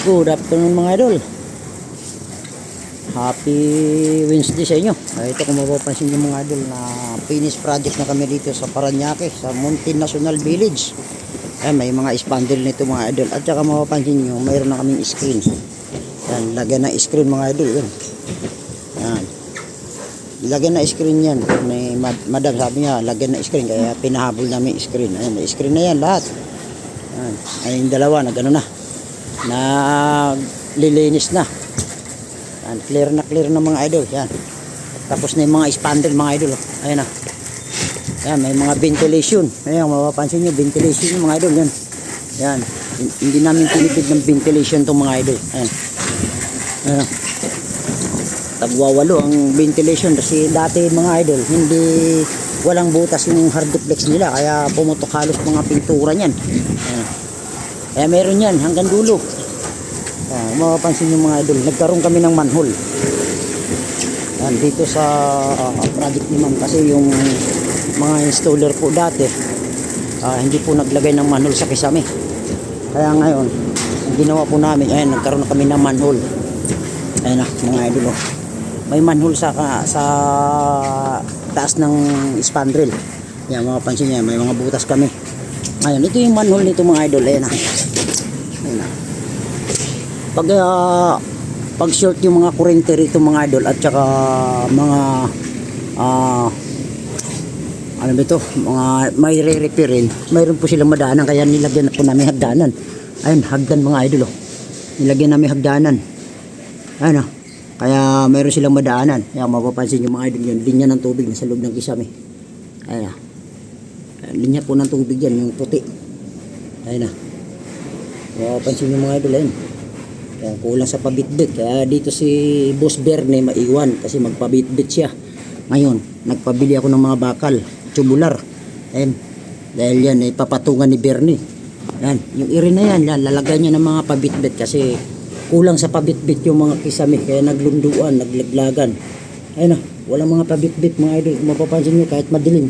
Good afternoon mga idol. Happy Wednesday sa inyo. Ito kung mapapansin nyo mga idol na finish project na kami dito sa Paranaque sa Muntin National Village. May mga spandrel nito mga idol. At saka mapapansin nyo mayroon na kaming screen. Yan, lagyan na screen mga idol. Yan. Lagyan na screen yan. May madam sabi niya lagyan na screen. Kaya pinahabol namin screen. Ayan, may screen na yan lahat. Yan. Ay yung dalawa na gano'n na lilinis na. Yan, clear na mga idol. Yan. Tapos na yung mga spandrel mga idol. Ayan na. Yan, may mga ventilation. Ayan, mapapansin nyo ventilation yung mga idol. Yan. Yan. Hindi namin pinipid ng ventilation itong mga idol. Ayan. Ayan. Tagwawalo ang ventilation kasi dati mga idol hindi walang butas yung hard duplex nila kaya pumutok halos mga pintura niyan. Kaya meron yan hanggang dulo. Mapapansin yung mga idol nagkaroon kami ng manhole dito sa project ni ma'am kasi yung mga installer po dati hindi po naglagay ng manhole sa kisame kaya ngayon ang ginawa po namin ayan nagkaroon na kami ng manhole. Ayan na mga idol may manhole sa taas ng spandrel. Yan mapapansin niya may mga butas kami. Ngayon ito yung manhole nito mga idol. Ayan na. Ayan na. Pag short yung mga kurente rito mga idol at saka mga ano ba ito mga may re-repairin mayroon po silang madaanan kaya nilagyan na po namin hagdanan. Ayun hagdan mga idol nilagyan namin hagdanan. Ayun kaya mayroon silang madaanan. Kaya mapapansin yung mga idol yun linya ng tubig na sa loob ng kisame. Ayun linya po ng tubig yan yung puti. Ayun mapapansin yung mga idol ayun. Kaya kulang sa pabitbit. Kaya dito si Boss Bernie maiwan kasi magpabitbit siya. Ngayon nagpabili ako ng mga bakal tubular. Ayun dahil yan ipapatungan ni Bernie. Yan yung iri na yan lalagyan niya ng mga pabitbit kasi kulang sa pabitbit yung mga kisame kaya naglunduan, naglaglagan. Ayun walang mga pabitbit mga idol. Mapapansin nyo kahit madilim.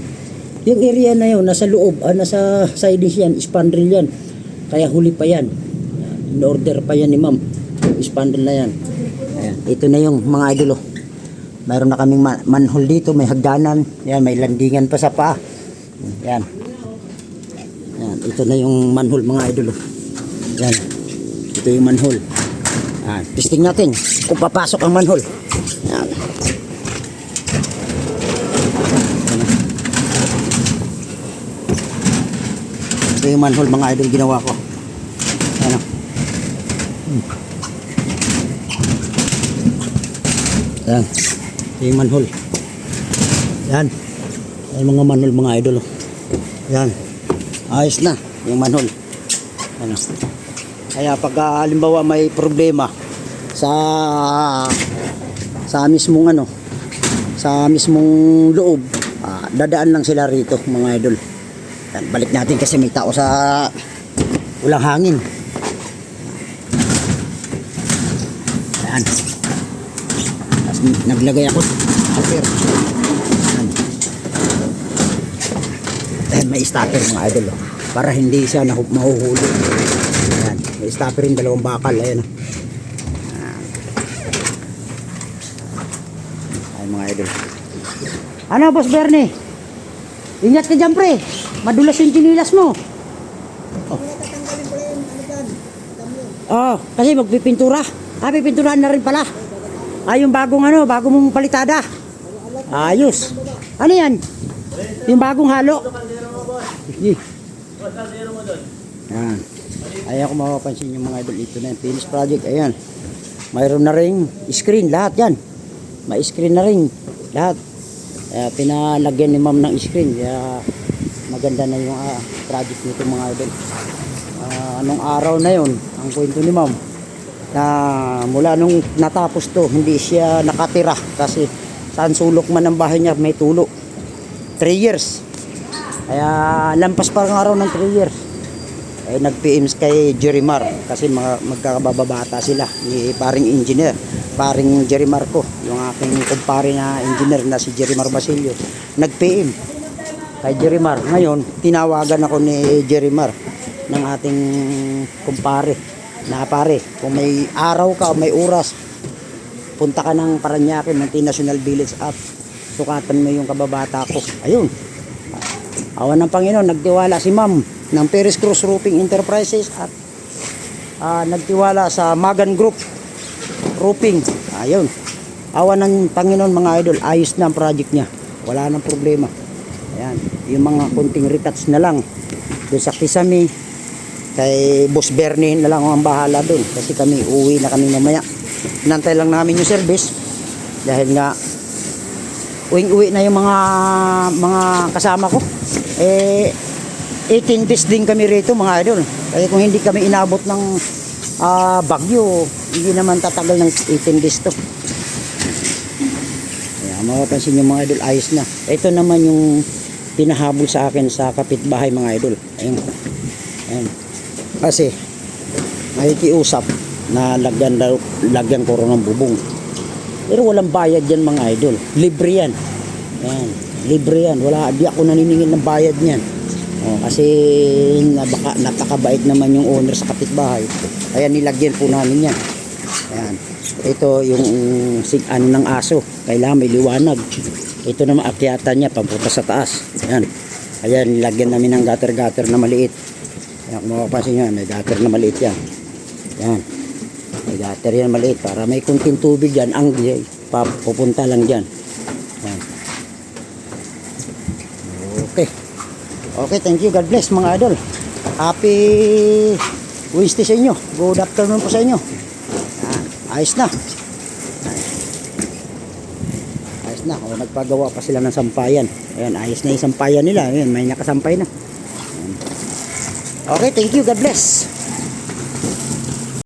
Yung area na yun, nasa loob, nasa sides yan, spandrel yan. Kaya huli pa yan. In order pa yan ni ma'am. Spandrel na yan. Ayan. Ito na yung mga idol. Mayroon na kaming manhole dito, may hagdanan. Yan, may landingan pa sa paa. Yan. Yan. Ito na yung manhole mga idol. Yan. Ito yung manhole. Testing natin kung papasok ang manhole. Yan. Ito yung manhole mga idol ginawa ko. Ano? Yan. Ito yung manhole. Yan. Yan mga manhole mga idol. Yan. Ayos na yung manhole. Ano? Kaya pag halimbawa may problema sa mismong sa mismong loob, dadaan lang sila rito mga idol. Yan, balik natin kasi may tao sa walang hangin. Yan. Tapos naglagay ako stopper. Yan. May stopper mga idol para hindi siya mahuhulog. Yan. May stopper rin dalawang bakal. Ayan ay mga idol. Ano Boss Bernie? Ingat ka dyan pre. Madulas yung chinilas mo. Kasi magpipintura. Pipinturahan na rin pala. Yung bago mong palitada. Ayos. Ano yan? Yung bagong halo. Yan. Ayan kung mapapansin yung mga idol. Ito na yung finish project. Ayan. Mayroon na rin screen. Lahat yan. May screen na rin. Lahat. Pinalagyan ni ma'am ng screen. Kaya maganda na yung project nito mga idol. Anong araw na yon ang kwento ni ma'am na mula nung natapos to hindi siya nakatira kasi saan sulok man ang bahay niya may tulo 3 years kaya lampas pa ang araw ng 3 years nag-PMs kay Jerimar kasi magkakababata sila ni paring engineer paring Jerimar ko yung aking kumpare na engineer na si Jerimar Basilio nag-PM kay Jerimar. Ngayon tinawagan ako ni Jerimar ng ating kumpare na pare, kung may araw ka o may oras, punta ka ng Parañaque, Multinational Village at sukatan mo yung kababata ko. Ayun. Awan ng Panginoon, nagtiwala si ma'am ng Perez Cruz Roofing Enterprises at nagtiwala sa Magan Group Roofing. Ayun. Awan ng Panginoon mga idol, ayos na ang project niya. Wala nang problema. Ayan. Yung mga kunting retouch na lang doon sa Kisame, kay Boss Bernie na lang ang bahala doon kasi kami uwi na kami mamaya. Nantay lang namin yung service dahil nga uwing-uwi na yung mga kasama ko. 18 days din kami rito mga idol. Kaya kung hindi kami inabot ng bagyo, hindi naman tatagal ng 18 days to. Ayan, mapapansin yung mga idol, ayos na. Ito naman yung pinahabol sa akin sa kapitbahay mga idol. Ayan. Ayan. Kasi makikiusap na lagyan ko rin ng bubong. Pero walang bayad yan mga idol. Libre yan. Ayan. Libre yan. Wala, di ako naniningil ng bayad niyan. Kasi napakabait naman yung owner sa kapitbahay. Kaya nilagyan po namin yan. Ayan. Ito yung ano ng aso. Kailangan may liwanag. Ito naman akyatan niya papunta sa taas. Ayan. Kaya nilagyan namin ng gutter-gutter na maliit. Ayan, kung mapapansin nyo, may gutter na maliit yan. Ayan. May gutter yan maliit para may kunting tubig yan. Ang pupunta lang dyan. Ayan. Okay. Okay, thank you. God bless mga idol. Happy Wednesday sa inyo. Good afternoon po sa inyo. Ayan. Ayos na. Ayos na. O, nagpagawa pa sila ng sampayan. Ayan, ayos na yung sampayan nila. Ayan, may nakasampay na. Okay, thank you. God bless.